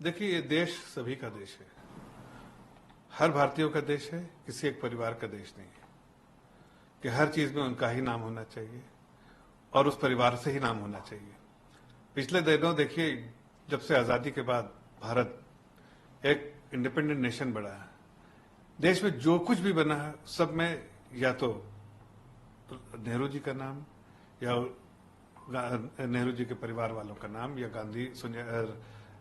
देखिए, ये देश सभी का देश है, हर भारतीयों का देश है, किसी एक परिवार का देश नहीं है कि हर चीज में उनका ही नाम होना चाहिए और उस परिवार से ही नाम होना चाहिए। पिछले दिनों देखिए, जब से आजादी के बाद भारत एक इंडिपेंडेंट नेशन बना है, देश में जो कुछ भी बना है सब में या तो नेहरू जी का नाम या नेहरू जी के परिवार वालों का नाम या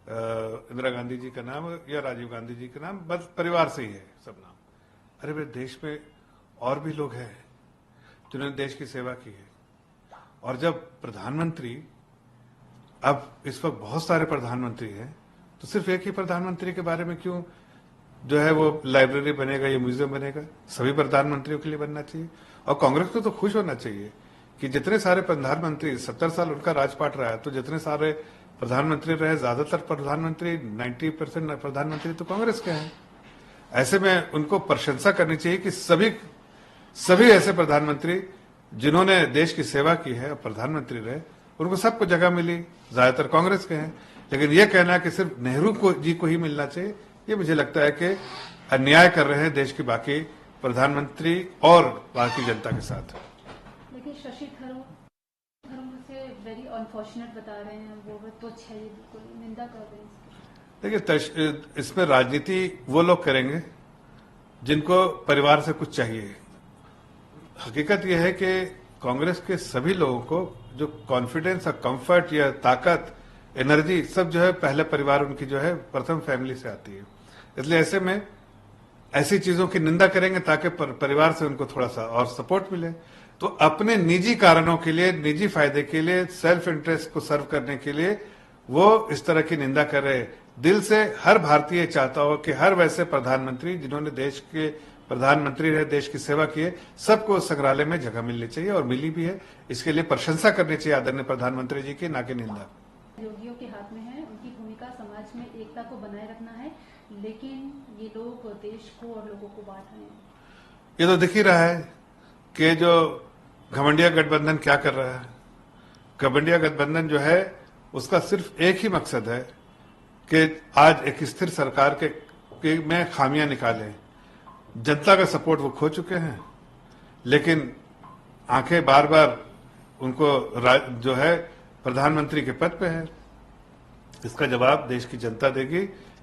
इंदिरा गांधी जी का नाम या राजीव गांधी जी का नाम, बस परिवार से ही है सब नाम। अरे भाई, देश में और भी लोग हैं जिन्होंने देश की सेवा की है। और जब प्रधानमंत्री, अब इस वक्त बहुत सारे प्रधानमंत्री हैं, तो सिर्फ एक ही प्रधानमंत्री के बारे में क्यों जो है वो लाइब्रेरी बनेगा या म्यूजियम बनेगा? सभी प्रधानमंत्रियों के लिए बनना चाहिए। और कांग्रेस को तो खुश होना चाहिए कि जितने सारे प्रधानमंत्री, 70 साल उनका राजपाट रहा है, तो जितने सारे प्रधानमंत्री रहे, ज्यादातर प्रधानमंत्री, 90% प्रधानमंत्री तो कांग्रेस के हैं। ऐसे में उनको प्रशंसा करनी चाहिए कि सभी ऐसे प्रधानमंत्री जिन्होंने देश की सेवा की है और प्रधानमंत्री रहे, उनको सबको जगह मिली, ज्यादातर कांग्रेस के हैं। लेकिन यह कहना कि सिर्फ नेहरू जी को ही मिलना चाहिए, ये मुझे लगता है कि अन्याय कर रहे हैं देश की बाकी प्रधानमंत्री और बाकी जनता के साथ। लेकिन शशि थरूर से वेरी अनफॉर्चुनेट बता रहे हैं, वो तो अच्छा ही बिल्कुल निंदा कर रहे हैं। देखिए, इसमें राजनीति वो लोग करेंगे जिनको परिवार से कुछ चाहिए। हकीकत यह है कि कांग्रेस के सभी लोगों को जो कॉन्फिडेंस और कंफर्ट या ताकत, एनर्जी सब जो है पहले परिवार उनकी जो है प्रथम फैमिली से आती है। इसलिए ऐसे में ऐसी चीजों की निंदा करेंगे ताकि परिवार से उनको थोड़ा सा और सपोर्ट मिले। तो अपने निजी कारणों के लिए, निजी फायदे के लिए, सेल्फ इंटरेस्ट को सर्व करने के लिए वो इस तरह की निंदा कर रहे। दिल से हर भारतीय चाहता हो कि हर वैसे प्रधानमंत्री जिन्होंने देश के प्रधानमंत्री रहे, देश की सेवा की है, सबको संग्रहालय में जगह मिलनी चाहिए और मिली भी है। इसके लिए प्रशंसा करनी चाहिए आदरणीय प्रधानमंत्री जी की, ना कि निंदा। योगियों के हाथ में है, उनकी भूमिका समाज में एकता को बनाए रखना है, लेकिन ये लोग देश को और लोगों को बांट रहे हैं। ये तो दिख ही रहा है कि जो घमंडिया गठबंधन क्या कर रहा है। घमंडिया गठबंधन जो है उसका सिर्फ एक ही मकसद है कि आज एक स्थिर सरकार के में खामियां निकालें। जनता का सपोर्ट वो खो चुके हैं, लेकिन आंखें बार बार उनको जो है प्रधानमंत्री के पद पे है। इसका जवाब देश की जनता देगी।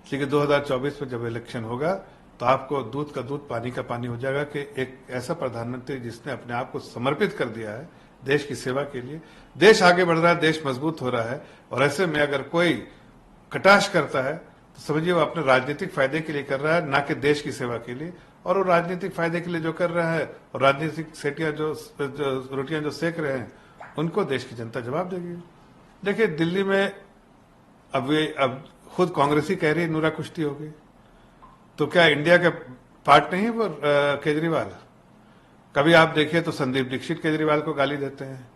लेकिन 2024 में जब इलेक्शन होगा तो आपको दूध का दूध, पानी का पानी हो जाएगा कि एक ऐसा प्रधानमंत्री जिसने अपने आप को समर्पित कर दिया है देश की सेवा के लिए। देश आगे बढ़ रहा है, देश मजबूत हो रहा है, और ऐसे में अगर कोई कटाक्ष करता है तो समझिए वो अपने राजनीतिक फायदे के लिए कर रहा है, ना कि देश की सेवा के लिए। और वो राजनीतिक फायदे के लिए जो कर रहा है और राजनीतिक सेटियां जो रोटियां जो सेक रहे हैं, उनको देश की जनता जवाब देगी। देखिए, दिल्ली में अब खुद कांग्रेस ही कह रही है नूरा कुश्ती होगी, तो क्या इंडिया के पार्ट नहीं है वो केजरीवाल? कभी आप देखिए तो संदीप दीक्षित केजरीवाल को गाली देते हैं,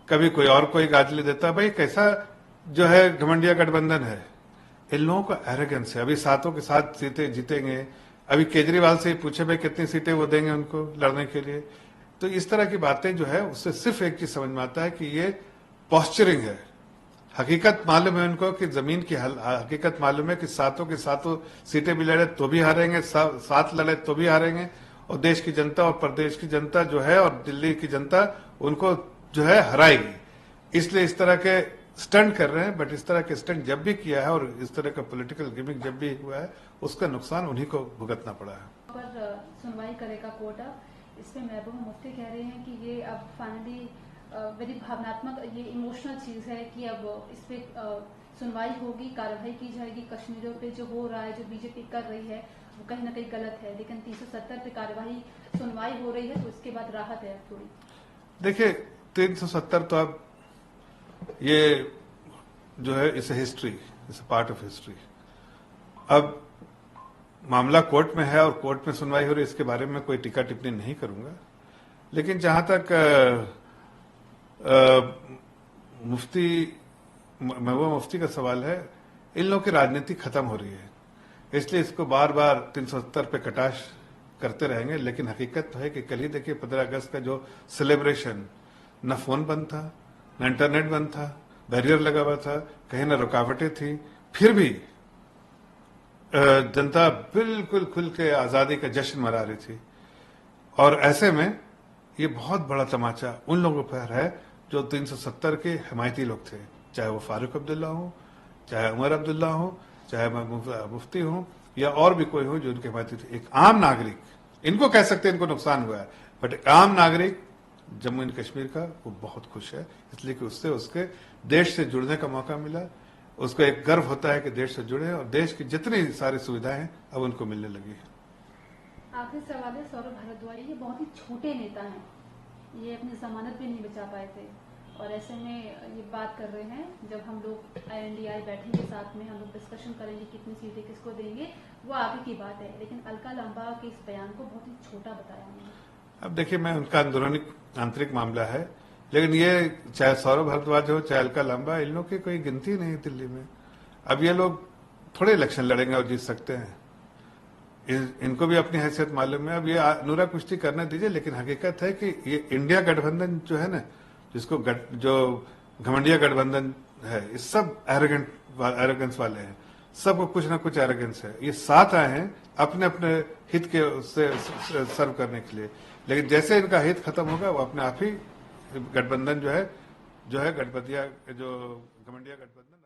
कभी कोई और कोई गाली देता है। भाई, कैसा जो है घमंडिया गठबंधन है। इन लोगों का एरोगेंस है। अभी सातों के साथ सीटें जीतेंगे, अभी केजरीवाल से ही पूछे भाई कितनी सीटें वो देंगे उनको लड़ने के लिए। तो इस तरह की बातें जो है उससे सिर्फ एक चीज समझ में आता है कि ये पॉस्चरिंग है। हकीकत मालूम है उनको कि जमीन की हकीकत मालूम है कि सातों के सातों सीटें भी लड़े तो भी हारेंगे, सात लड़े तो भी हारेंगे, और देश की जनता और प्रदेश की जनता जो है और दिल्ली की जनता उनको जो है हराएगी। इसलिए इस तरह के स्टंट कर रहे हैं। बट इस तरह के स्टंट जब भी किया है और इस तरह का पॉलिटिकल गिमिक जब भी हुआ है, उसका नुकसान उन्हीं को भुगतना पड़ा है। पर सुनवाई करेगा कोर्ट। इसमें महबूबा मुफ्ती कह रहे हैं कि ये अब फाइनली वेरी भावनात्मक, ये इमोशनल चीज है कि अब इस पे सुनवाई होगी, कार्रवाई की जाएगी। कश्मीरियों पे जो हो रहा है, जो बीजेपी कर रही है, वो कहीं ना कहीं गलत है, लेकिन 370 पे कार्रवाई सुनवाई हो रही है, तो उसके बाद राहत है थोड़ी। देखिए, 370 तो अब ये जो है इस हिस्ट्री, इस पार्ट ऑफ हिस्ट्री। अब मामला कोर्ट में है और कोर्ट में सुनवाई हो रही है, इसके बारे में कोई टीका टिप्पणी नहीं करूंगा। लेकिन जहां तक महबूबा मुफ्ती का सवाल है, इन लोगों की राजनीति खत्म हो रही है, इसलिए इसको बार बार 370 पे कटाक्ष करते रहेंगे। लेकिन हकीकत तो है कि कल ही देखिए 15 अगस्त का जो सेलिब्रेशन, न फोन बंद था, न इंटरनेट बंद था, बैरियर लगा हुआ था, कहीं न रुकावटें थी, फिर भी जनता बिल्कुल खुल के आजादी का जश्न मना रही थी। और ऐसे में ये बहुत बड़ा तमाचा उन लोगों पर है जो 370 के हिमायती लोग थे, चाहे वो फारूक अब्दुल्ला हो, चाहे उमर अब्दुल्ला हो, चाहे मुफ्ती हो, या और भी कोई हो जो उनके हिमायती थे। एक आम नागरिक, इनको कह सकते हैं इनको नुकसान हुआ है, बट एक आम नागरिक जम्मू एंड कश्मीर का वो बहुत खुश है, इसलिए कि उससे उसके देश से जुड़ने का मौका मिला। उसको एक गर्व होता है कि देश से जुड़े, और देश की जितनी सारी सुविधाएं हैं अब उनको मिलने लगी है। आखिरी सवाल है सौरभ भारद्वाज, ये बहुत ही छोटे नेता हैं, ये अपनी जमानत भी नहीं बचा पाए थे, और ऐसे में ये बात कर रहे हैं जब हम लोग INDI बैठेंगे साथ में, हम लोग डिस्कशन करेंगे कितनी सीटें किसको देंगे, वो आगे की बात है, लेकिन अलका लांबा के इस बयान को बहुत ही छोटा बताया उन्होंने। अब देखिए, मैं उनका अंदरूनी आंतरिक मामला है, लेकिन ये चाहे सौरभ भारद्वाज हो चाहे अलका लांबा, इन लोग की कोई गिनती नहीं दिल्ली में। अब ये लोग थोड़े इलेक्शन लड़ेंगे और जीत सकते हैं, इनको भी अपनी हैसियत मालूम है। अब ये नूरा कुश्ती करने दीजिए, लेकिन हकीकत है कि ये इंडिया गठबंधन जो है ना, जिसको जो घमंडिया गठबंधन है, ये सब एरोगेंस वाले हैं, सबको कुछ ना कुछ एरोगेंस है। ये साथ आए हैं अपने अपने हित के उससे सर्व करने के लिए, लेकिन जैसे इनका हित खत्म होगा वो अपने आप ही गठबंधन जो है गठबंधिया जो घमंडिया गठबंधन